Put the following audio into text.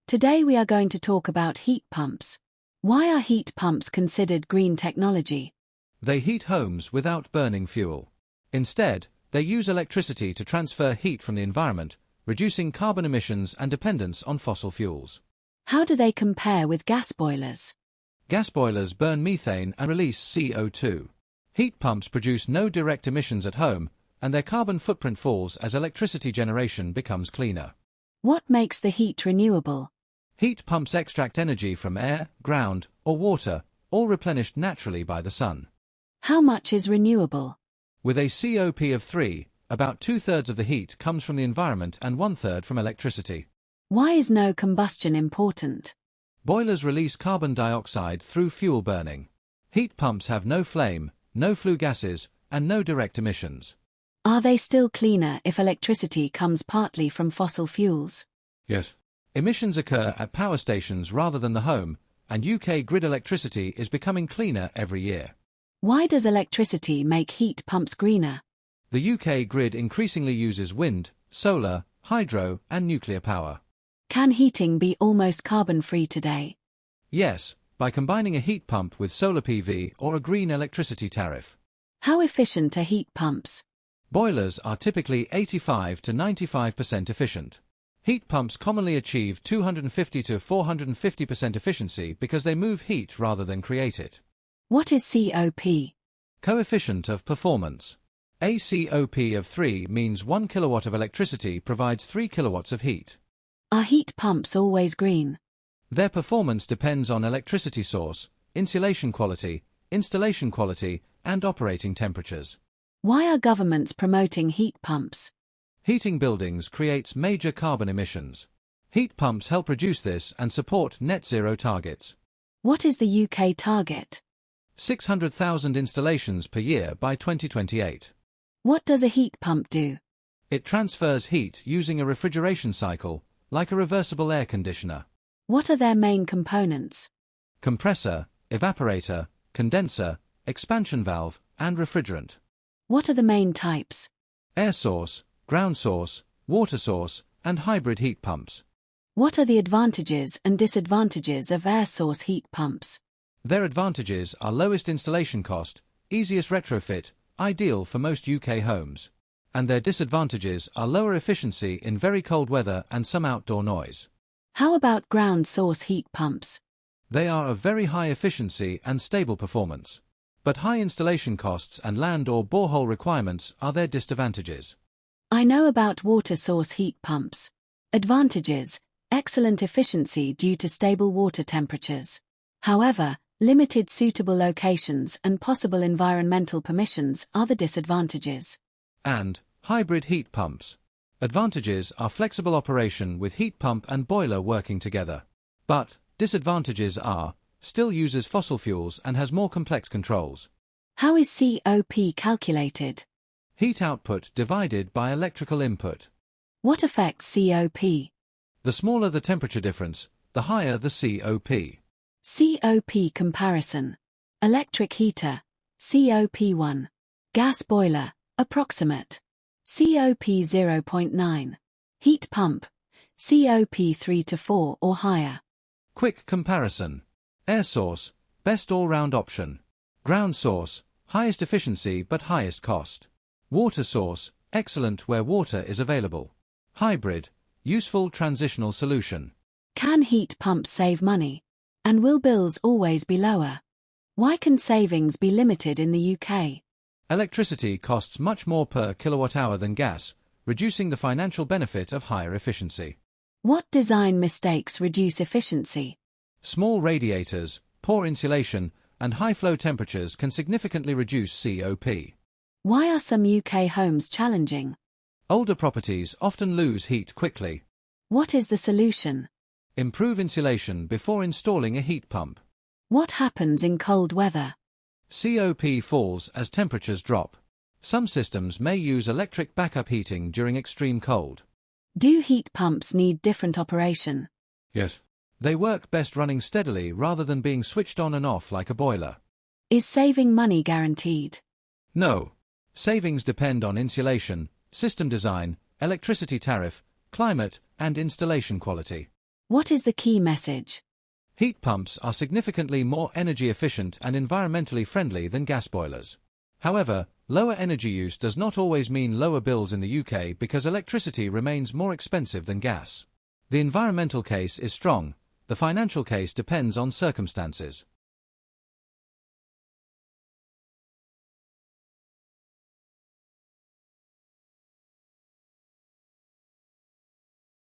Today we are going to talk about heat pumps. Why are heat pumps considered green technology? They heat homes without burning fuel. Instead, they use electricity to transfer heat from the environment, reducing carbon emissions and dependence on fossil fuels. How do they compare with gas boilers? Gas boilers burn methane and release CO2. Heat pumps produce no direct emissions at home, and their carbon footprint falls as electricity generation becomes cleaner. What makes the heat renewable? Heat pumps extract energy from air, ground, or water, all replenished naturally by the sun. How much is renewable? With a COP of 3, about 2/3 of the heat comes from the environment and 1/3 from electricity. Why is no combustion important? Boilers release carbon dioxide through fuel burning. Heat pumps have no flame, no flue gases, and no direct emissions. Are they still cleaner if electricity comes partly from fossil fuels? Yes. Emissions occur at power stations rather than the home, and UK grid electricity is becoming cleaner every year. Why does electricity make heat pumps greener? The UK grid increasingly uses wind, solar, hydro, and nuclear power. Can heating be almost carbon-free today? Yes, by combining a heat pump with solar PV or a green electricity tariff. How efficient are heat pumps? Boilers are typically 85 to 95% efficient. Heat pumps commonly achieve 250 to 450% efficiency because they move heat rather than create it. What is COP? Coefficient of performance. A COP of 3 means 1 kilowatt of electricity provides 3 kilowatts of heat. Are heat pumps always green? Their performance depends on electricity source, insulation quality, installation quality, and operating temperatures. Why are governments promoting heat pumps? Heating buildings creates major carbon emissions. Heat pumps help reduce this and support net zero targets. What is the UK target? 600,000 installations per year by 2028. What does a heat pump do? It transfers heat using a refrigeration cycle, like a reversible air conditioner. What are their main components? Compressor, evaporator, condenser, expansion valve, and refrigerant. What are the main types? Air source, ground source, water source, and hybrid heat pumps. What are the advantages and disadvantages of air source heat pumps? Their advantages are lowest installation cost, easiest retrofit, ideal for most UK homes. And their disadvantages are lower efficiency in very cold weather and some outdoor noise. How about ground source heat pumps? They are of very high efficiency and stable performance. But high installation costs and land or borehole requirements are their disadvantages. I know about water source heat pumps. Advantages: excellent efficiency due to stable water temperatures. However, limited suitable locations and possible environmental permissions are the disadvantages. And hybrid heat pumps. Advantages are flexible operation with heat pump and boiler working together. But disadvantages are still uses fossil fuels and has more complex controls. How is COP calculated? Heat output divided by electrical input. What affects COP? The smaller the temperature difference, the higher the COP. COP comparison. Electric heater, COP1. Gas boiler, approximate. COP 0.9. Heat pump, COP 3 to 4 or higher. Quick comparison. Air source, best all-round option. Ground source, highest efficiency but highest cost. Water source, excellent where water is available. Hybrid, useful transitional solution. Can heat pumps save money? And will bills always be lower? Why can savings be limited in the UK? Electricity costs much more per kilowatt-hour than gas, reducing the financial benefit of higher efficiency. What design mistakes reduce efficiency? Small radiators, poor insulation, and high flow temperatures can significantly reduce COP. Why are some UK homes challenging? Older properties often lose heat quickly. What is the solution? Improve insulation before installing a heat pump. What happens in cold weather? COP falls as temperatures drop. Some systems may use electric backup heating during extreme cold. Do heat pumps need different operation? Yes. They work best running steadily rather than being switched on and off like a boiler. Is saving money guaranteed? No. Savings depend on insulation, system design, electricity tariff, climate, and installation quality. What is the key message? Heat pumps are significantly more energy efficient and environmentally friendly than gas boilers. However, lower energy use does not always mean lower bills in the UK because electricity remains more expensive than gas. The environmental case is strong, the financial case depends on circumstances.